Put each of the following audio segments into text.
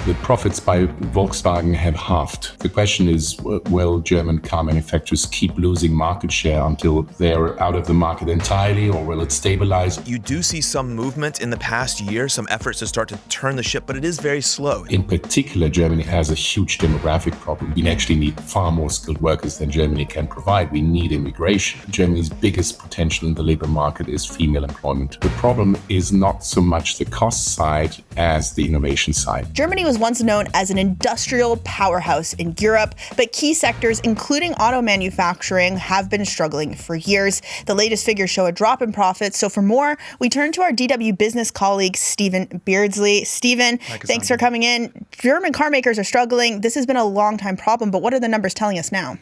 The profits by Volkswagen have halved. The question is, will German car manufacturers keep losing market share until they're out of the market entirely, or will it stabilize? You do see some movement in the past year, some efforts to start to turn the ship, but it is very slow. In particular, Germany has a huge demographic problem. We actually need far more skilled workers than Germany can provide. We need immigration. Germany's biggest potential in the labor market is female employment. The problem is not so much the cost side as the innovation side. Germany was once known as an industrial powerhouse in Europe, but key sectors, including auto manufacturing, have been struggling for years. The latest figures show a drop in profits. So for more, we turn to our DW business colleague, Steven Beardsley. Steven, thanks for coming in. German car makers are struggling. This has been a long time problem, but what are the numbers telling us now?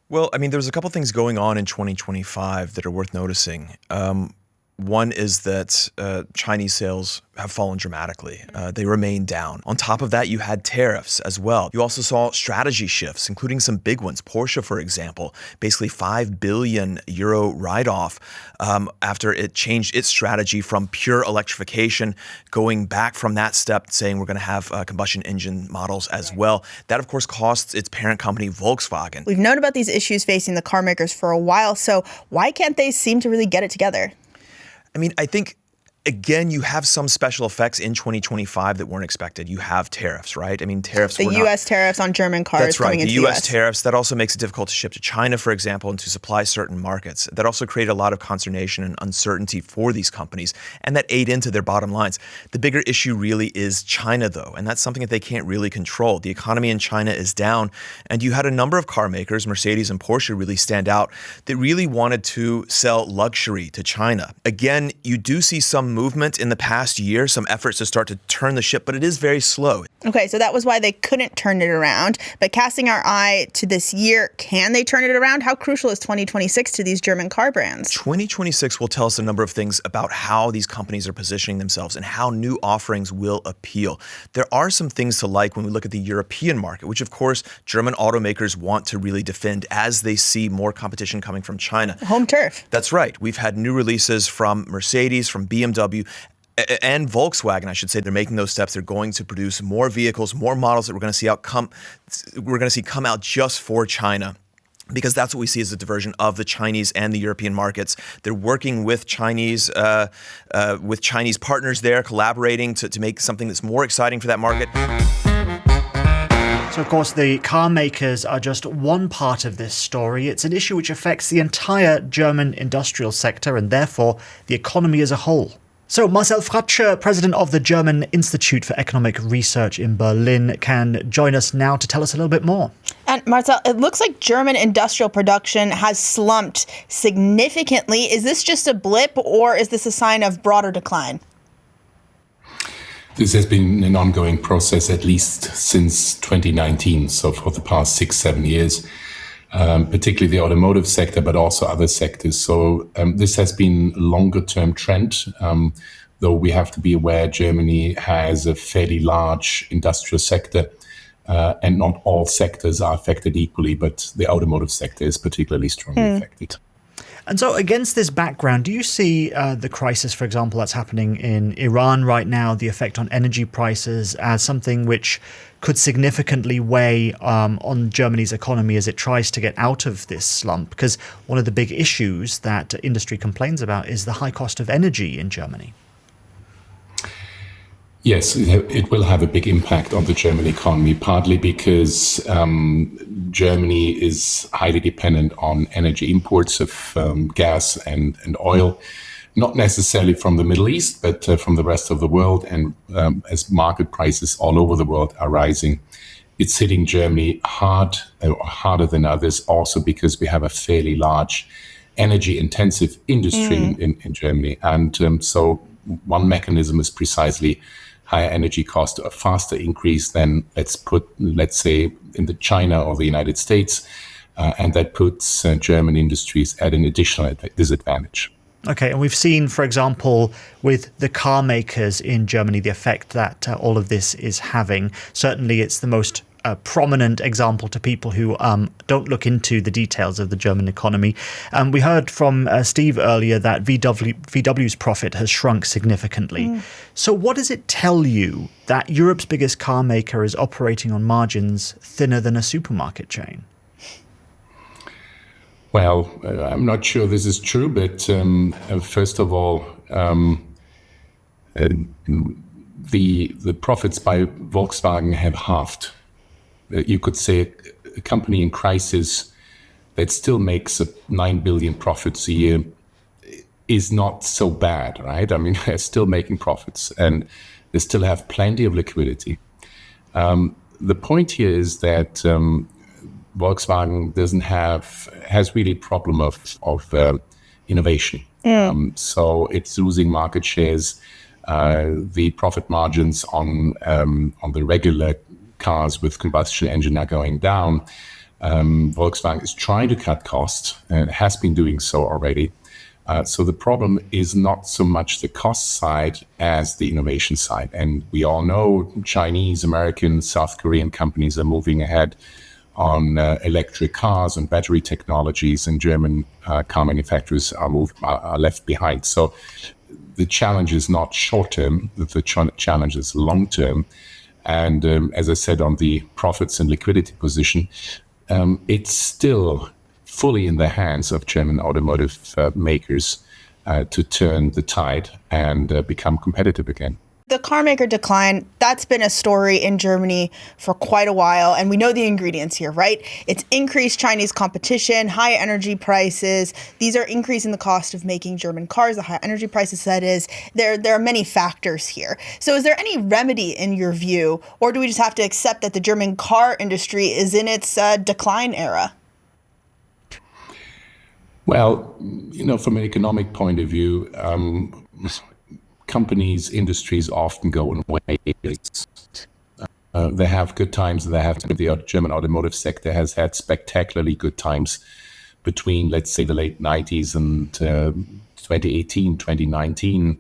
Well, I mean, there's a couple things going on in 2025 that are worth noticing. One is that Chinese sales have fallen dramatically. They remain down. On top of that, you had tariffs as well. You also saw strategy shifts, including some big ones. Porsche, for example, basically €5 billion write-off after it changed its strategy from pure electrification, going back from that step, saying we're going to have combustion engine models as well. That, of course, costs its parent company, Volkswagen. We've known about these issues facing the car makers for a while, so why can't they seem to really get it together? I mean, I think, again, you have some special effects in 2025 that weren't expected. You have tariffs, right? I mean, tariffs. The U.S. tariffs on German cars. That's right. Coming into the U.S. tariffs, that also makes it difficult to ship to China, for example, and to supply certain markets. That also created a lot of consternation and uncertainty for these companies, and that ate into their bottom lines. The bigger issue really is China, though, and that's something that they can't really control. The economy in China is down, and you had a number of car makers, Mercedes and Porsche really stand out, that really wanted to sell luxury to China. Again, you do see some movement in the past year, some efforts to start to turn the ship, but it is very slow. Okay, so that was why they couldn't turn it around. But casting our eye to this year, can they turn it around? How crucial is 2026 to these German car brands? 2026 will tell us a number of things about how these companies are positioning themselves and how new offerings will appeal. There are some things to like when we look at the European market, which of course German automakers want to really defend as they see more competition coming from China. Home turf. That's right. We've had new releases from Mercedes, from BMW, and Volkswagen, I should say. They're making those steps. They're going to produce more vehicles, more models that we're going to see come out just for China, because that's what we see as a diversion of the Chinese and the European markets. They're working with Chinese partners there, collaborating to make something that's more exciting for that market. So, of course, the car makers are just one part of this story. It's an issue which affects the entire German industrial sector and therefore the economy as a whole. So Marcel Fratzscher, president of the German Institute for Economic Research in Berlin, can join us now to tell us a little bit more. And Marcel, it looks like German industrial production has slumped significantly. Is this just a blip, or is this a sign of broader decline? This has been an ongoing process at least since 2019, so for the past 6-7 years. Particularly the automotive sector, but also other sectors. So this has been a longer-term trend, though we have to be aware Germany has a fairly large industrial sector, and not all sectors are affected equally, but the automotive sector is particularly strongly affected. And so against this background, do you see the crisis, for example, that's happening in Iran right now, the effect on energy prices, as something which could significantly weigh on Germany's economy as it tries to get out of this slump? Because one of the big issues that industry complains about is the high cost of energy in Germany. Yes, it will have a big impact on the German economy, partly because Germany is highly dependent on energy imports of gas and oil, not necessarily from the Middle East, but from the rest of the world. And as market prices all over the world are rising, it's hitting Germany harder than others, also because we have a fairly large energy-intensive industry in Germany. And so one mechanism is precisely higher energy cost, a faster increase than, let's say, in the China or the United States, and that puts German industries at an additional disadvantage. Okay, and we've seen, for example, with the car makers in Germany, the effect that all of this is having. Certainly, it's the most prominent example to people who don't look into the details of the German economy. We heard from Steve earlier that VW's profit has shrunk significantly. So what does it tell you that Europe's biggest car maker is operating on margins thinner than a supermarket chain? Well, I'm not sure this is true, but first of all, the profits by Volkswagen have halved. You could say a company in crisis that still makes 9 billion profits a year is not so bad, right? I mean, they're still making profits and they still have plenty of liquidity. The point here is that Volkswagen has really a problem of innovation. So it's losing market shares. The profit margins on the regular cars with combustion engine are going down. Volkswagen is trying to cut costs and has been doing so already. So the problem is not so much the cost side as the innovation side. And we all know Chinese, American, South Korean companies are moving ahead on electric cars and battery technologies, and German car manufacturers are left behind. So the challenge is not short term, the challenge is long term. And as I said, on the profits and liquidity position, it's still fully in the hands of German automotive makers to turn the tide and become competitive again. The car maker decline, that's been a story in Germany for quite a while. And we know the ingredients here, right? It's increased Chinese competition, high energy prices. These are increasing the cost of making German cars, the high energy prices, that is. There are many factors here. So is there any remedy in your view, or do we just have to accept that the German car industry is in its decline era? Well, from an economic point of view, companies, industries often go in waves. They have good times, and the German automotive sector has had spectacularly good times between, let's say, the late 90s and 2018, 2019,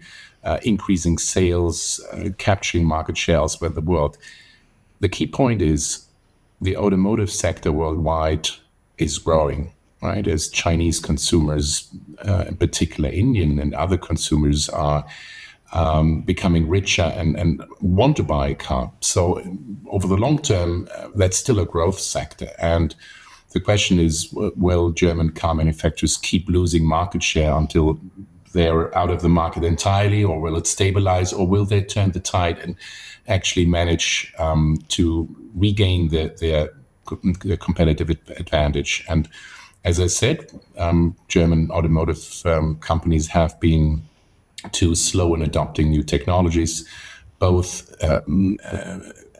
increasing sales, capturing market share elsewhere in the world. The key point is the automotive sector worldwide is growing, right? As Chinese consumers, in particular Indian and other consumers, are becoming richer and want to buy a car. So over the long term, that's still a growth sector. And the question is, will German car manufacturers keep losing market share until they're out of the market entirely, or will it stabilize, or will they turn the tide and actually manage to regain their competitive advantage? And as I said, German automotive companies have been too slow in adopting new technologies, both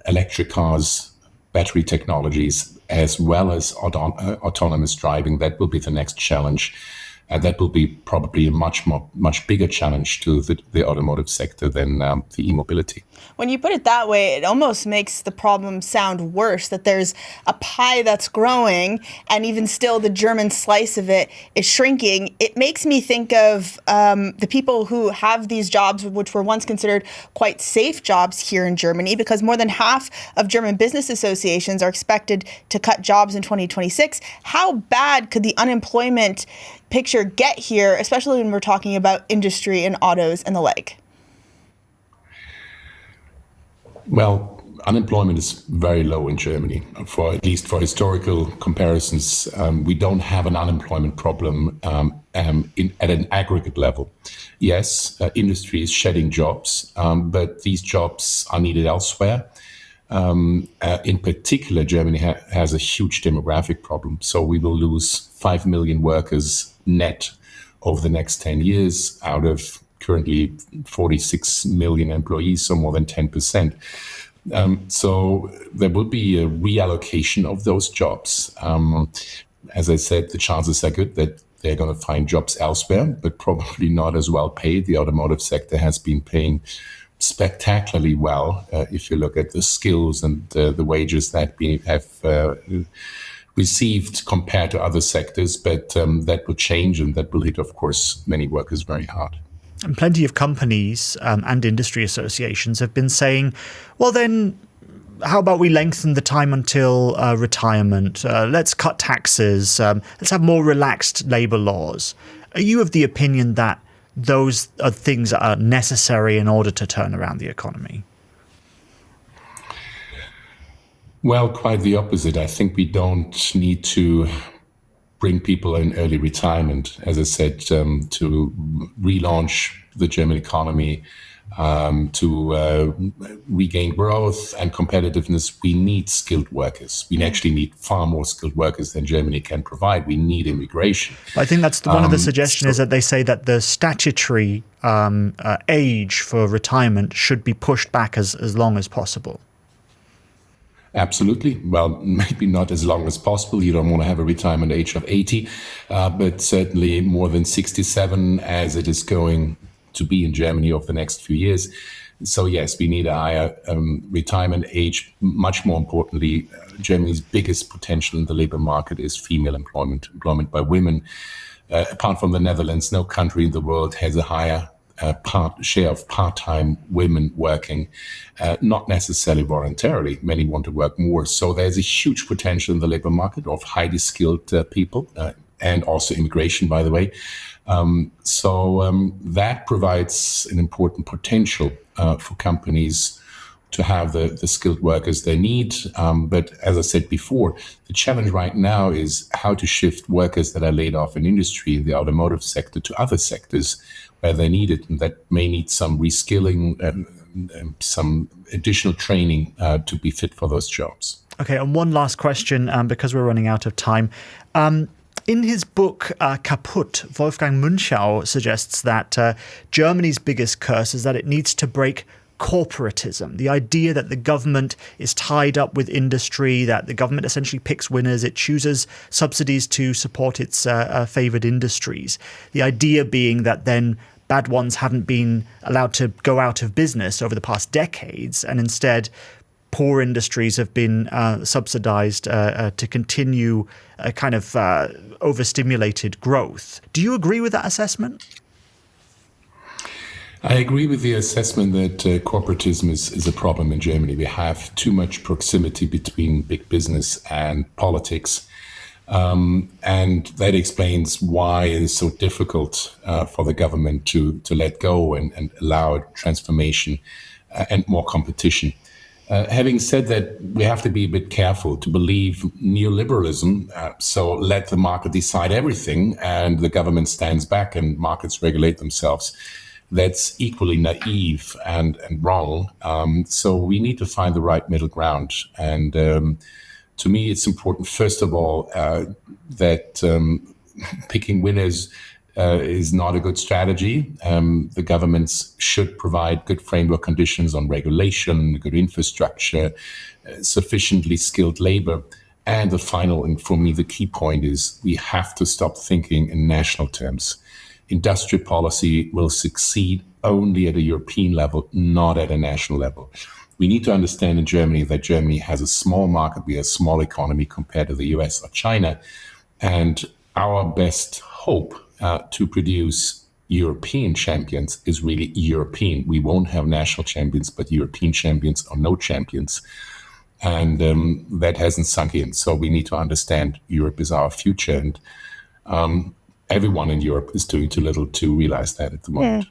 electric cars, battery technologies, as well as autonomous driving. That will be the next challenge. And that will be probably a much bigger challenge to the automotive sector than the e-mobility. When you put it that way, it almost makes the problem sound worse, that there's a pie that's growing and even still the German slice of it is shrinking. It makes me think of the people who have these jobs, which were once considered quite safe jobs here in Germany, because more than half of German business associations are expected to cut jobs in 2026. How bad could the unemployment picture get here, especially when we're talking about industry and autos and the like? Well, unemployment is very low in Germany. At least for historical comparisons, we don't have an unemployment problem at an aggregate level. Yes, industry is shedding jobs, but these jobs are needed elsewhere. In particular, Germany has a huge demographic problem. So we will lose 5 million workers net over the next 10 years out of currently 46 million employees, so more than 10%. So there will be a reallocation of those jobs. As I said, the chances are good that they're going to find jobs elsewhere, but probably not as well paid. The automotive sector has been paying spectacularly well if you look at the skills and the wages that we have received compared to other sectors, but that will change, and that will hit, of course, many workers very hard. And plenty of companies and industry associations have been saying, well, then how about we lengthen the time until retirement? Let's cut taxes. Let's have more relaxed labor laws. Are you of the opinion that those are things that are necessary in order to turn around the economy? Well, quite the opposite. I think we don't need to bring people in early retirement, as I said, to relaunch the German economy, to regain growth and competitiveness. We need skilled workers. We actually need far more skilled workers than Germany can provide. We need immigration. I think that's one of the suggestions is that they say that the statutory age for retirement should be pushed back as long as possible. Absolutely. Well, maybe not as long as possible. You don't want to have a retirement age of 80, but certainly more than 67, as it is going to be in Germany over the next few years. So yes, we need a higher retirement age. Much more importantly, Germany's biggest potential in the labor market is female employment by women. Apart from the Netherlands, no country in the world has a higher share of part-time women working, not necessarily voluntarily. Many want to work more. So there's a huge potential in the labor market of highly skilled people and also immigration, by the way. So that provides an important potential for companies to have the skilled workers they need. But as I said before, the challenge right now is how to shift workers that are laid off in industry, in the automotive sector, to other sectors where they need it, and that may need some reskilling and some additional training to be fit for those jobs. Okay, and one last question, because we're running out of time. In his book, Kaputt, Wolfgang Münchau suggests that Germany's biggest curse is that it needs to break corporatism, the idea that the government is tied up with industry, that the government essentially picks winners, it chooses subsidies to support its favoured industries. The idea being that then bad ones haven't been allowed to go out of business over the past decades, and instead poor industries have been subsidized to continue a kind of overstimulated growth. Do you agree with that assessment? I agree with the assessment that corporatism is a problem in Germany. We have too much proximity between big business and politics. And that explains why it is so difficult for the government to let go and allow transformation and more competition. Having said that, we have to be a bit careful to believe neoliberalism. So let the market decide everything and the government stands back and markets regulate themselves. That's equally naive and wrong. So we need to find the right middle ground. And to me, it's important, first of all, that picking winners is not a good strategy. The governments should provide good framework conditions on regulation, good infrastructure, sufficiently skilled labor. And the final, and for me, the key point is we have to stop thinking in national terms. Industrial policy will succeed only at a European level, not at a national level. We need to understand in Germany that Germany has a small market. We have a small economy compared to the US or China. And our best hope to produce European champions is really European. We won't have national champions, but European champions or no champions. And that hasn't sunk in. So we need to understand Europe is our future. And everyone in Europe is doing too little to realize that at the moment.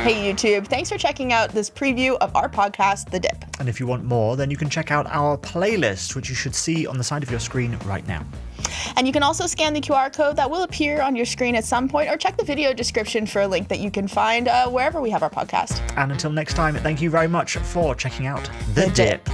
Hey YouTube, thanks for checking out this preview of our podcast, The Dip. And if you want more, then you can check out our playlist, which you should see on the side of your screen right now. And you can also scan the QR code that will appear on your screen at some point, or check the video description for a link that you can find wherever we have our podcast. And until next time, thank you very much for checking out The Dip.